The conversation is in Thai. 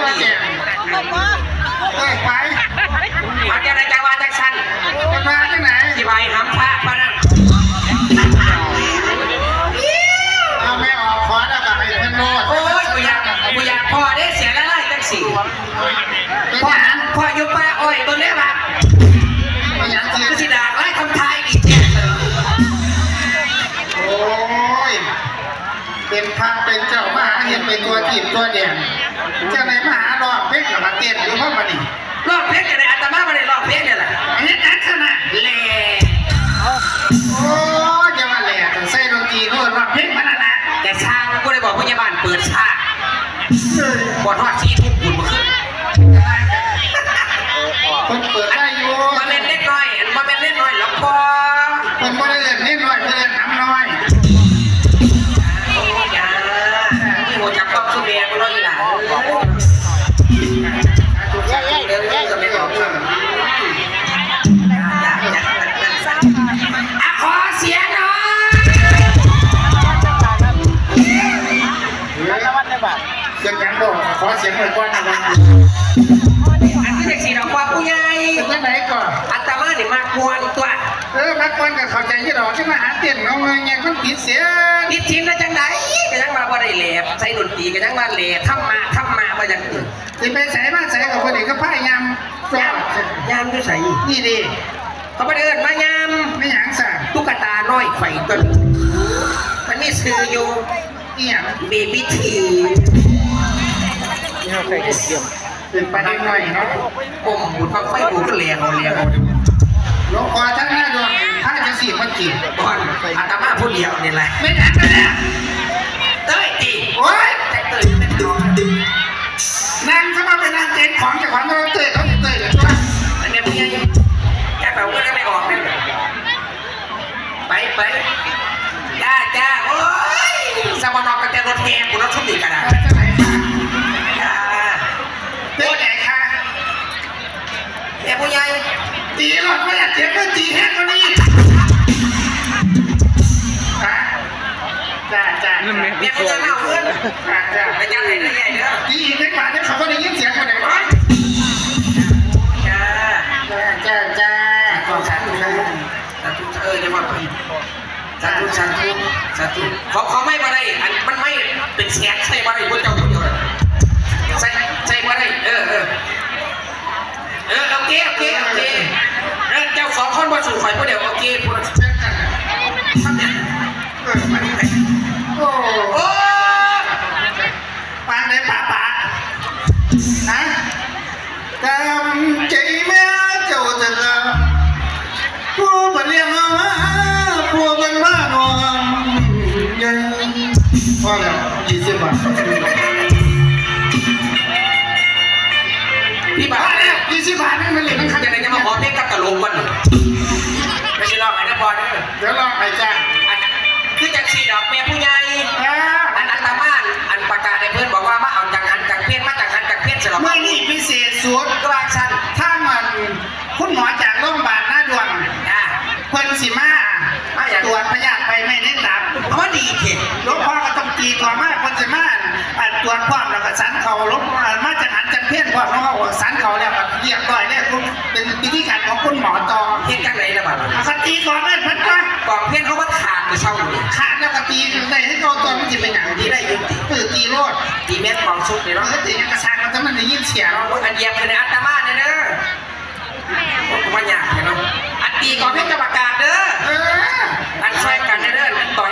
ดีไปเอาจะได้จังหวะจังสันจะมาที่ไหนที่ไปหำพระมานั่งเอาไม่ออกขอแล้วกับไอ้เพื่อนโลดโอ้ยกูอยากพ่อได้เสียละลายจังสี่พ่ออยู่ป่าอ้อยตัวเล็กแบบกูสิด่าไล่คำทายดีแก่โอ้ยเป็นพระเป็นเจ้ามหาเห็นเป็นตัวจีบตัวเด่นเจ้าในมหารอบเพชรกับมาเตี้ยนอยู่เพราะมันนี่รอบเพชรกับในอาตมาไม่ได้รอบเพชรเนี่ยแหละอันนี้นักขนาดแหล่โอ้ยจะมาแหล่แต่ใส่ดนตรีก็รอบเพชรมันนะแต่ชากูได้บอกพยาบาลเปิดชาบอดทอดชีทุกขุนมาขึ้นคนเปิดได้อยู่มาเล่นเล็กน้อยมาเป็นเล่นน้อยแล้วพอคนมาเล่นเล็กน้อยเล่นน้ำน้อยโอ้ยจ้าไม่หัวจับต้องสุเมียกูเลยล่ะขอเสียงหน่อยเสียงยังบอกขอเสียงหน่อยก่อนนะวันอันที่เด็กสีดอกว่าผู้ใหญ่เป็นไหนก่อนอัตมาเนี่ยมากวนตัวมากวนกับเข้าใจที่ดอกที่มาหาเตียนเอาเงินยังคนผิดเสียผิดชิ้นแล้วจังไหนก็ยังมาบ่ได้แหลบใส่ดนตรีก็ยังมาแหลบทำมาบ่อย่างอื่นที่ไปใส่มาใส่กับคนอื่นก็พ่ายยำก็ใส่นี่ดิเขาไปเดินมายำไม่หยังสั่งตุ๊กตาน้อยไข่ต้นมันมีซื้ออยู่นี่อย่างเบบี้ทีเป็นไปได้หน่อยเนาะอมบุญฟังไฟบุญก็เลี้ยงหลวงพ่อท่านหน้าดวงถ้าจะสีมันจีบก่อนอาตมาผู้เดียวนี่แหละไม่หนักกันแล้วเต้ยตีโอ้ยใจเต้ยไม่ท้องนางเขามาเป็นนางเจนของจากของเราเต้ยเขาเต้ยเลยตัวอันนี้มึงยังแค่แบบก็ไม่ออกเลยไปจ้าโอ้ยสมานอกกันแต่รถแกกูรถชุบดีกันนะตัวไหนคะแต่ผู้ใหญ่ตีหลอดไม่อยากเจ็บก็ตีแห้งก็นี่จ้าเนี่ยผู้ใหญ่เล่าเพื่อนจ้าไม่ยังไงใหญ่เด้อตีอีกไม่กว่าเนี่ยเขาก็ได้ยินเสียงคนไหนวะจ้าขอบคุณจะมาสาธุเขาไม่มาได้อันมันไม่เป็นแสกใช่มาได้พวกเจ้าคนเดียวใช่มาได้โอเคเจ้าสองคนมาสู่ฝ่ายพวกเดียวโอเคพวกเช่นกันทำเนี่ยมาดีเลยโอ้ปาได้ป่านะจำใจแม่เจ้าจะละผู้บรรเลียงมาผู้บรรบ้านวงยังพอแล้ว20 บาทพี่บาทแล้ว20 บาทนั่นมันเหลือมันขัดยังไงจะมาขอเพลงกับกระโหลกวันไม่ใช่ลองไอ้นะพอเดี๋ยวลองไอ้จ้าคือจาก4 ดอกแม่ผู้ใหญ่อันตาม่านอันประกาศในเพื่อนบอกว่ามาเอาจากหันจากเพี้ยนมาจากหันจากเพี้ยนสลับเมื่อนี่พิเศษสุดกลางชั้นถ้ามันคุณหมอจากโรงพยาบาลหน้าดวงเพิ่นสิมาตรวจพยาธิไปไม่ได้ตับเพราะดีเถอะหลวงพ่อก็ต้องตีก่อนมากเพิ่นสิมาตรวจความแล้วก็สันเขาลบมาจากหันจากเพี้ยนความแล้วก็สันเขาแล้วก็เรียบร้อยแล้วเป็นวิธีการของคุณหมอต่อเพี้ยนกันไหนละบ้างเขาตีก่อนเลยเพิ่นก่อนเพี้ยนเขาว่าขาดไปเช่าขาดแล้วก็ตีได้ให้เขาตัวมันจะเป็นอย่างที่ได้ยุติตีโลดตีเม็ดของชุดเนี่ยเนาะตีกระชากมันจะมันได้ยินเสียงอันเยียบเลยนะอัตมาเนี่ยเด้อผมว่าอยากเนาะอันตีก่อนให้กรรมการเด้ออันช่วยกันเด้อต่อย